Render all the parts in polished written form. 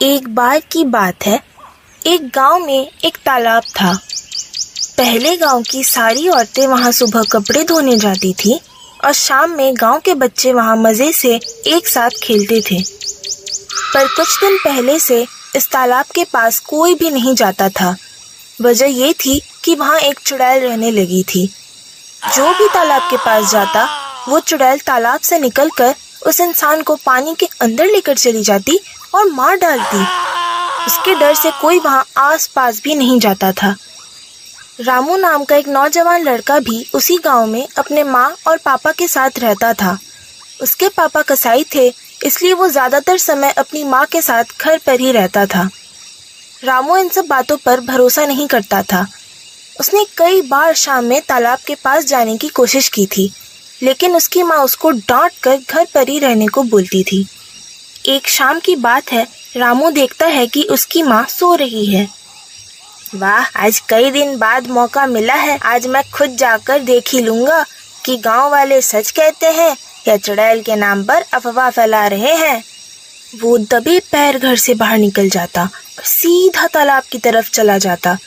एक बार की बात है, एक गांव में एक तालाब था। पहले गांव की सारी औरतें वहां सुबह कपड़े धोने जाती थी और शाम में गांव के बच्चे वहां मजे से एक साथ खेलते थे। पर कुछ दिन पहले से इस तालाब के पास कोई भी नहीं जाता था। वजह ये थी कि वहां एक चुड़ैल रहने लगी थी। जो भी तालाब के पास जाता, वो चुड़ैल तालाब से निकलकर उस इंसान को पानी के अंदर लेकर चली जाती और मार डालती। उसके डर से कोई वहां आस पास भी नहीं जाता था। रामू नाम का एक नौजवान लड़का भी उसी गांव में अपने माँ और पापा के साथ रहता था। उसके पापा कसाई थे, इसलिए वो ज्यादातर समय अपनी माँ के साथ घर पर ही रहता था। रामू इन सब बातों पर भरोसा नहीं करता था। उसने कई बार शाम में तालाब के पास जाने की कोशिश की थी, लेकिन उसकी माँ उसको डांट कर घर पर ही रहने को बोलती थी। एक शाम की बात है, रामू देखता है कि उसकी माँ सो रही है। वाह, आज कई दिन बाद मौका मिला है। आज मैं खुद जाकर देख ही लूंगा कि गांव वाले सच कहते हैं या चुड़ैल के नाम पर अफवाह फैला रहे हैं। वो दबे पैर घर से बाहर निकल जाता और सीधा तालाब की तरफ चला जाता।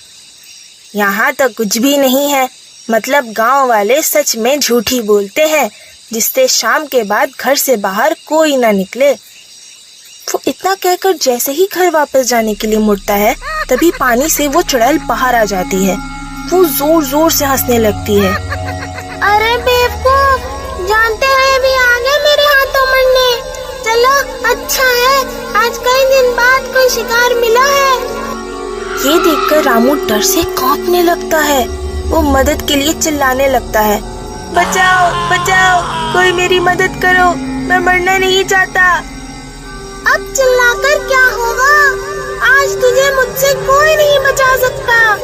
यहाँ तो कुछ भी नहीं है, मतलब गांव वाले सच में झूठी बोलते हैं, जिससे शाम के बाद घर से बाहर कोई ना निकले। वो इतना कहकर जैसे ही घर वापस जाने के लिए मुड़ता है, तभी पानी से वो चुड़ैल बाहर आ जाती है। वो जोर जोर से हंसने लगती है। अरे बेवकूफ, जानते हुए भी आ गए मेरे हाथों मरने। चलो, अच्छा है, आज कई दिन बाद कोई शिकार मिला है। ये देखकर रामू डर से कांपने लगता है। वो मदद के लिए चिल्लाने लगता है, बचाओ बचाओ, कोई मेरी मदद करो, मैं मरना नहीं चाहता। अब चिल्लाकर क्या होगा, आज तुझे मुझसे कोई नहीं बचा सकता।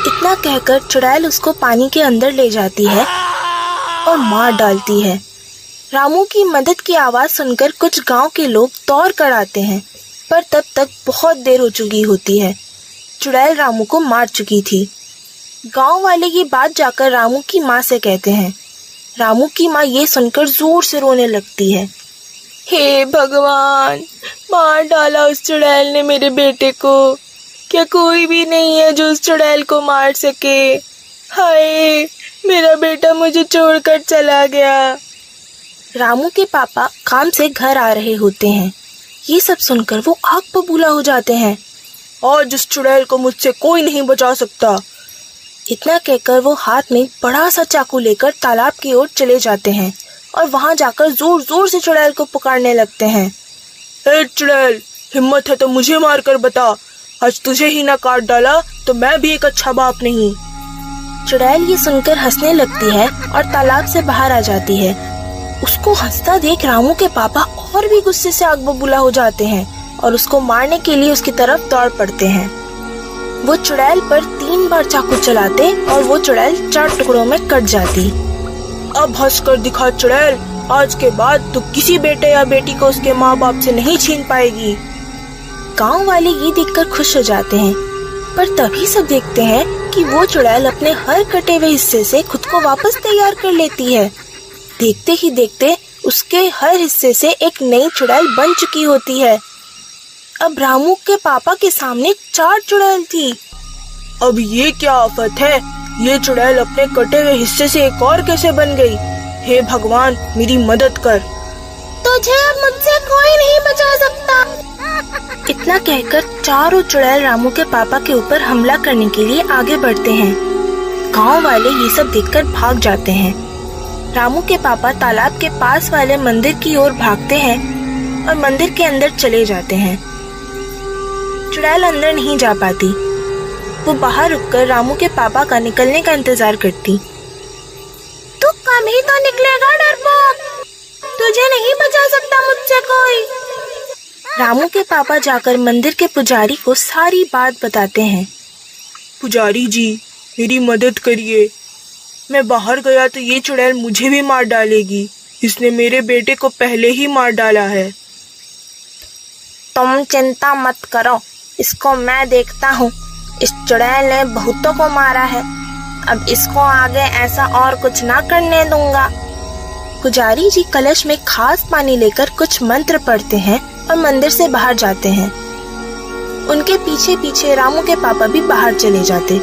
इतना कहकर चुड़ैल उसको पानी के अंदर ले जाती है और मार डालती है। रामू की मदद की आवाज सुनकर कुछ गांव के लोग दौड़ कर आते हैं, पर तब तक बहुत देर हो चुकी होती है। चुड़ैल रामू को मार चुकी थी। गांव वाले ये बात जाकर रामू की माँ से कहते हैं। रामू की माँ ये सुनकर जोर से रोने लगती है। हे भगवान, मार डाला उस चुड़ैल ने मेरे बेटे को। क्या कोई भी नहीं है जो उस चुड़ैल को मार सके? हाय, मेरा बेटा मुझे छोड़कर चला गया। रामू के पापा काम से घर आ रहे होते हैं। ये सब सुनकर वो आग बबूला हो जाते हैं। आज इस चुड़ैल को मुझसे कोई नहीं बचा सकता। इतना कहकर वो हाथ में बड़ा सा चाकू लेकर तालाब की ओर चले जाते हैं और वहां जाकर जोर जोर से चुड़ैल को पुकारने लगते हैं। ए चुड़ैल, हिम्मत है तो मुझे मार कर बता। आज तुझे ही ना काट डाला तो मैं भी एक अच्छा बाप नहीं। चुड़ैल ये सुनकर हंसने लगती है और तालाब से बाहर आ जाती है। उसको हंसता देख रामू के पापा और भी गुस्से से आग बबूला हो जाते हैं और उसको मारने के लिए उसकी तरफ दौड़ पड़ते हैं। वो चुड़ैल पर 3 बार चाकू चलाते और वो चुड़ैल 4 टुकड़ों में कट जाती। अब हंस कर दिखा चुड़ैल, आज के बाद तू किसी बेटे या बेटी को उसके माँ बाप से नहीं छीन पाएगी। गांव वाले ये देखकर खुश हो जाते हैं, पर तभी सब देखते हैं कि वो चुड़ैल अपने हर कटे हुए हिस्से से खुद को वापस तैयार कर लेती है। देखते ही देखते उसके हर हिस्से से एक नई चुड़ैल बन चुकी होती है। अब रामू के पापा के सामने 4 चुड़ैल थी। अब ये क्या आफत है, ये चुड़ैल अपने कटे हुए हिस्से से एक और कैसे बन गई? हे भगवान, मेरी मदद कर। तुझे अब मुझसे कोई नहीं बचा सकता। इतना कहकर चारों चुड़ैल रामू के पापा के ऊपर हमला करने के लिए आगे बढ़ते हैं। गांव वाले ये सब देखकर भाग जाते हैं। रामू के पापा तालाब के पास वाले मंदिर की ओर भागते हैं और मंदिर के अंदर चले जाते हैं। चुड़ैल अंदर नहीं जा पाती। वो बाहर रुककर रामू के पापा का निकलने का इंतजार करती। तू कब ही तो निकलेगा डरपोक, तुझे नहीं बचा सकता मुझसे कोई। रामू के पापा जाकर मंदिर के पुजारी को सारी बात बताते हैं। पुजारी जी, मेरी मदद करिए। मैं बाहर गया तो ये चुड़ैल मुझे भी मार डालेगी। इसने मेरे बेटे को पहले ही मार डाला है। तुम चिंता मत करो, इसको मैं देखता हूँ। इस चुड़ैल ने बहुतों को मारा है, अब इसको आगे ऐसा और कुछ ना करने दूंगा। पुजारी जी कलश में खास पानी लेकर कुछ मंत्र पढ़ते हैं और मंदिर से बाहर जाते हैं। उनके पीछे पीछे रामू के पापा भी बाहर चले जाते।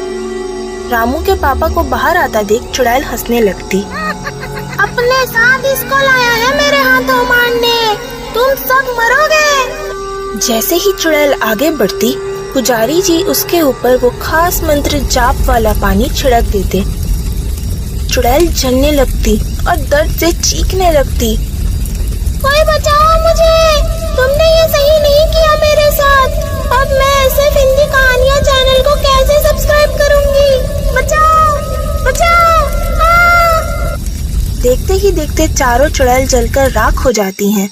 रामू के पापा को बाहर आता देख चुड़ैल हंसने लगती। अपने साथ इसको लाया है मेरे हाथों मारने, तुम सब मरोगे। जैसे ही चुड़ैल आगे बढ़ती, पुजारी जी उसके ऊपर वो खास मंत्र जाप वाला पानी छिड़क देते। चुड़ैल जलने लगती और दर्द से चीखने लगती। कोई बचाओ मुझे, तुमने ये सही नहीं किया मेरे साथ। अब मैं ऐसे हिंदी कहानियाँ चैनल को कैसे सब्सक्राइब करूँगी? बचाओ बचाओ। देखते ही देखते चारों चुड़ैल जलकर राख हो जाती हैं।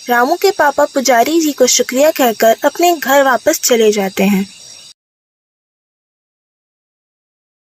रामू के पापा पुजारी जी को शुक्रिया कहकर अपने घर वापस चले जाते हैं।